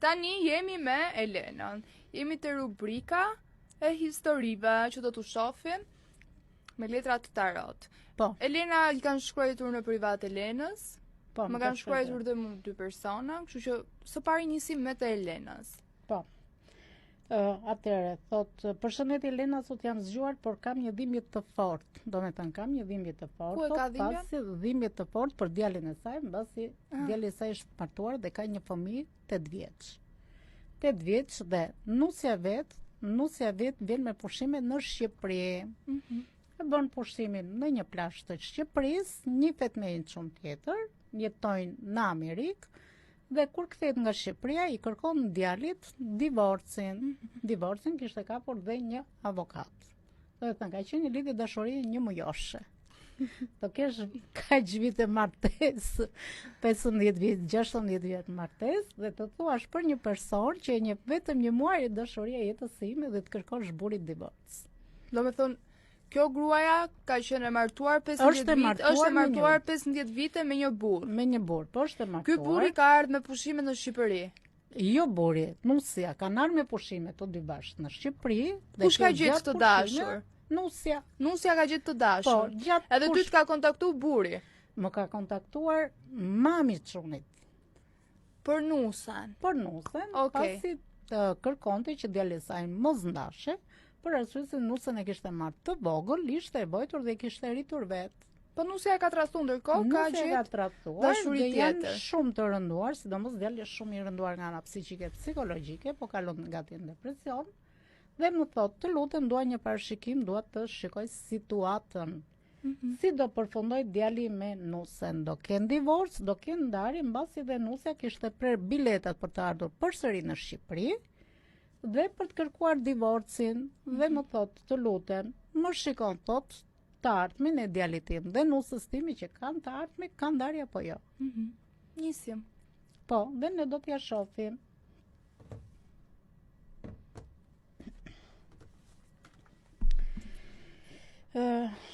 Tani jemi me Elenën. Jemi te rubrika e historive që do t'u shohim me letra të tarot. Po. Elena i kanë shkruar në privat Elenës. Po, më kanë shkruar dhe mu 2 persona, kështu që së pari nisim me të Elenës. Po. Atëre, thot, përshëndetje Elena, sot jam zgjuar, por kam një dhimbje të fortë. Domethënë kam një dhimbje të fortë. Ku e ka dhimbjen? Pasi dhimbje të fortë për djalin e saj, mbasi djali i saj është martuar dhe ka një fëmijë 8 vjeç. 8 vjeç dhe nusja vet vjen me pushime në Shqipëri. E bën pushimin në një plazh të Shqipërisë, njihet me një çun tjetër, jetojnë në Amerikë. Dhe kur kthehet nga Shqipëria i kërkon djalit divorcin. Divorcin kishte kapur dhe një avokat. Do të thënë ka qenë një lidhje dashurie një mujoshe. Do kesh kaq vite martesë, 15 vjet, 16 vjet martesë dhe të thuash për një person që e njeh vetëm një muaj dashurie jetës së ime dhe të kërkosh burit divorc. Do me thonë, kjo gruaja ka qenë e martuar 15 vite, është e martuar 15 vite me një burr. Me një burr, po është e martuar. Ky burri ka ardhur me pushime në Shqipëri. Jo burri, nusja kanë ardhur me pushime të dy bashkë në Shqipëri. Kush ka gjetë të dashur? Nusja. Nusja ka gjetë të dashur. Po, gjatë edhe ty të ka kontaktuar burri. Më ka kontaktuar mami i çunit. Për nusën. Për nusën, Okej. pasi kërkonte që djali i saj mos ndashe. Për arsye se nusën e kishte marrë të vogël, ishte e vojtur dhe kishte rritur vetë. Po nusja e ka trastuar ndërkohë, ka gjetë dashuri tjetër. Janë shumë të rënduar, sidomos djali është shumë i rënduar nga ana psiqike, psikologjike, po kalon gati në depresion. Dhe më thotë, të lutem, dua një parashikim, dua të shikoj situatën. Si do përfundoj djali me nusën? Do kenë divorc, do kenë ndarje, mbasi dhe nusja kishte prerë biletat për të ardhur përsëri në Shqipëri. Dhe për të kërkuar divorcin, dhe më thotë, të lutem, më shikon, thotë, të ardhmin e djalit tim dhe nusës timi që kanë të ardhmi, kanë ndarje apo jo. Nisim. Po, dhe ne do t'ja shohim.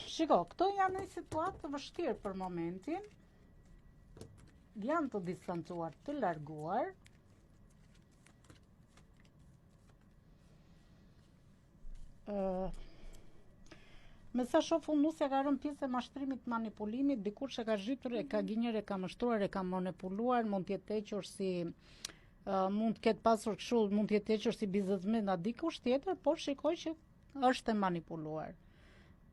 Shiko, këto janë një situatë të vështirë për momentin. Janë të distancuar, të larguar. Me sa shoh unë, nusja ka rënë pjesë e mashtrimit, manipulimit, dikush e ka zhytur, e ka gënjer, e ka mështruar, e ka manipuluar, mund të jetë hequr si mund të ketë pasur kështu, mund të jetë hequr si biznesmen a dikush tjetër, por shikoj që është e manipuluar.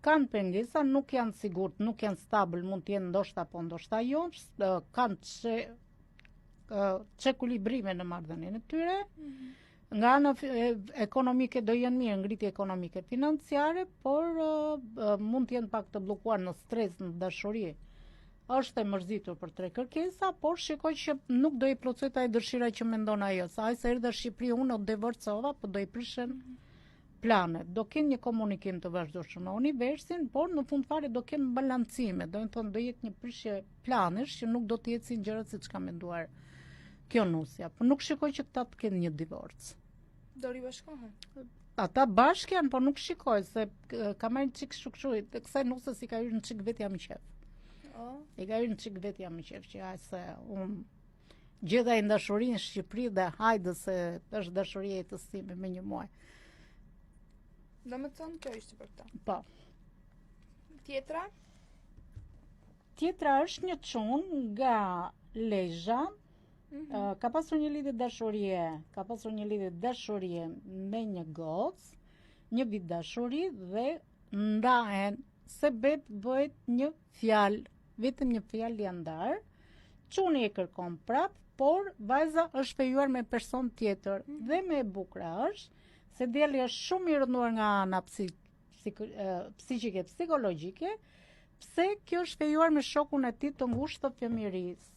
Kanë pengesa, nuk janë sigurt, nuk janë stabil, mund të jenë ndoshta po ndoshta jo, kanë çekulibrime në marrëdhënien e tyre. Nga ana ekonomike do jenë mirë, ngritje ekonomike financiare, por mund të jenë pak të bllokuar në stres, në dashuri. Është e mërzitur për 3 kërkesa, por shikoj që nuk do i plotësoj ai dëshira që mendon ajo. Sa ai se erdhi në Shqipëri unë do divorcova, po do i prishen planet. Do kenë një komunikim të vazhdueshëm me universin, por në fund fare do kenë balancime. Do të thonë do jetë një prishje planesh që nuk do të ecin gjërat siç ka menduar kjo nusja. Po nuk shikoj që këta të kenë një divorc. Do ribashkohen. Ata bashkë janë, por nuk shikoj se ka marrë një çik kështu, kësaj nusës i ka hyrë në çik vetja më qef. I ka hyrë në çik vetja më qef që ai se unë gjeta i dashurinë në Shqipëri dhe hajde se është dashuria e jetës time me një muaj. Do me thonë kjo ishte për këta. Po. Tjetra? Tjetra është një çun nga Lezhë. Ka pasur një lidhje dashurie me një gocë, një vit dashuri dhe ndahen se bëhet një fjalë, vetëm një fjalë janë ndarë. Çuni e kërkon prap, por vajza është fejuar me person tjetër dhe më e bukur është se djali është shumë i rënduar nga ana psiqike, psikologjike, pse kjo është fejuar me shokun e tij të ngushtë të fëmirisë.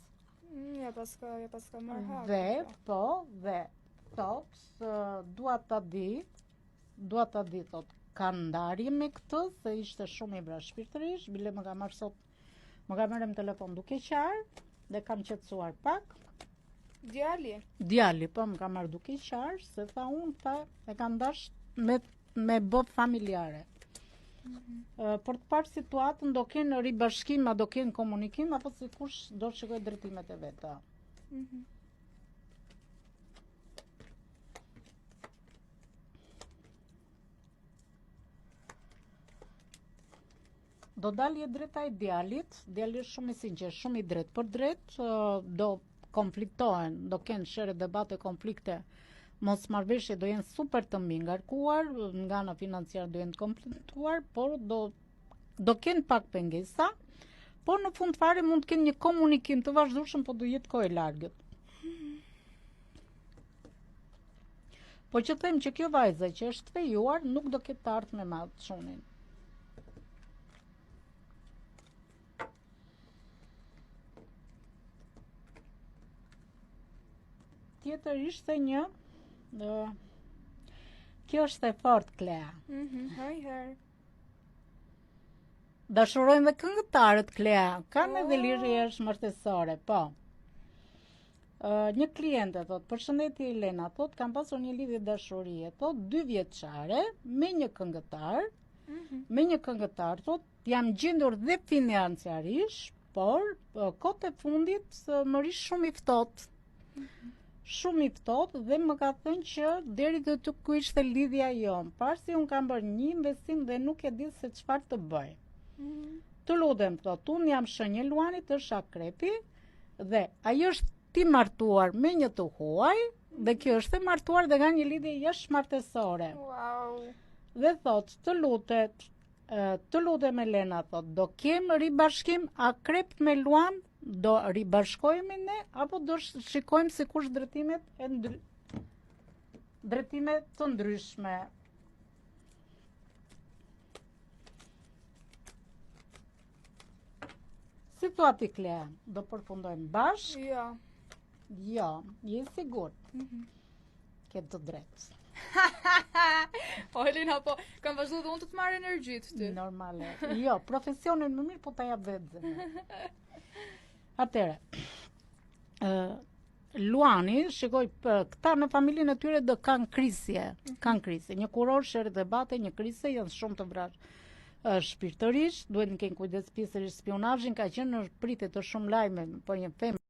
Ja paska marrë hapë. Dhe thot, dua ta di, thot, kanë ndarje me këtë, se ishte shumë i brashpirtërisht, bile më ka marrë sot, më ka marrë në telefon duke qarë, dhe kam qetësuar pak. Djali, po më ka marrë duke qarë, se tha unë, e ka ndash me bot familjare. Për të parë situatën do kenë ribashkim, do kenë komunikim, apo se kush do shikoj drejtimet e veta. do dalje drejta e djalit, djali është shumë i sinqert, shumë i drejt për drejt, do konfliktohen, do kenë shere debate, konflikte, mos marrëveshje do jenë super të mbi ngarkuar, nga ana financiare do jenë konfliktuar, por do kenë pak pengesa, por në fund fare mund të kenë një komunikim të vazhdueshëm, po do jetë kohë e largët. Po që them që kjo vajzë që është fejuar nuk do ketë të ardhmë me madh çunin. Tjetër ishte një kjo është e fortë, Klea. Dashurojnë dhe këngëtarët, Klea, kanë edhe liriesh martesore, po. Një kliente thot, përshëndetje Elena, thot, kam pasur një lidhje dashurie, thot, 2 vjeçare me një këngëtar, thot, jam gjendur dhe financiarisht, por kohët e fundit më rish shumë i ftohtë. Shumë i ftohtë dhe më ka thënë që deri të ku ishte lidhja jonë, pasi unë kam bërë një investim dhe nuk e di se çfarë të bëj. Të lutem, thot, unë jam shenjë Luanit, është akrepi dhe ajo është ti martuar me një të huaj dhe kjo është e martuar dhe nga një lidhje jashtëmartesore. Wow. Dhe thot, të lutem Elena, thot, do kem ribashkim akrep me Luan, do ribashkohemi ne apo do shikojmë se kush drejtimet të ndryshme. Si thua ti, Klea, do përfundojmë bashkë? Jo. Jo, je sigurt. Ke të drejtë. Po Elena, po kam vazhduar dhe unë të marr energji ty. Normale. Jo, profesionin më mirë po ta jap vetë. Atëre. Luani, shikoj, këta në familjen e tyre do kanë krisje. Kanë krisje. Një kuror, sherrë debate, një krisje, janë shumë të vrarë. Shpirtërisht, duhet në kenë kujdes pjesërisht spionazhin, ka qenë në pritje të shumë lajme, po një femër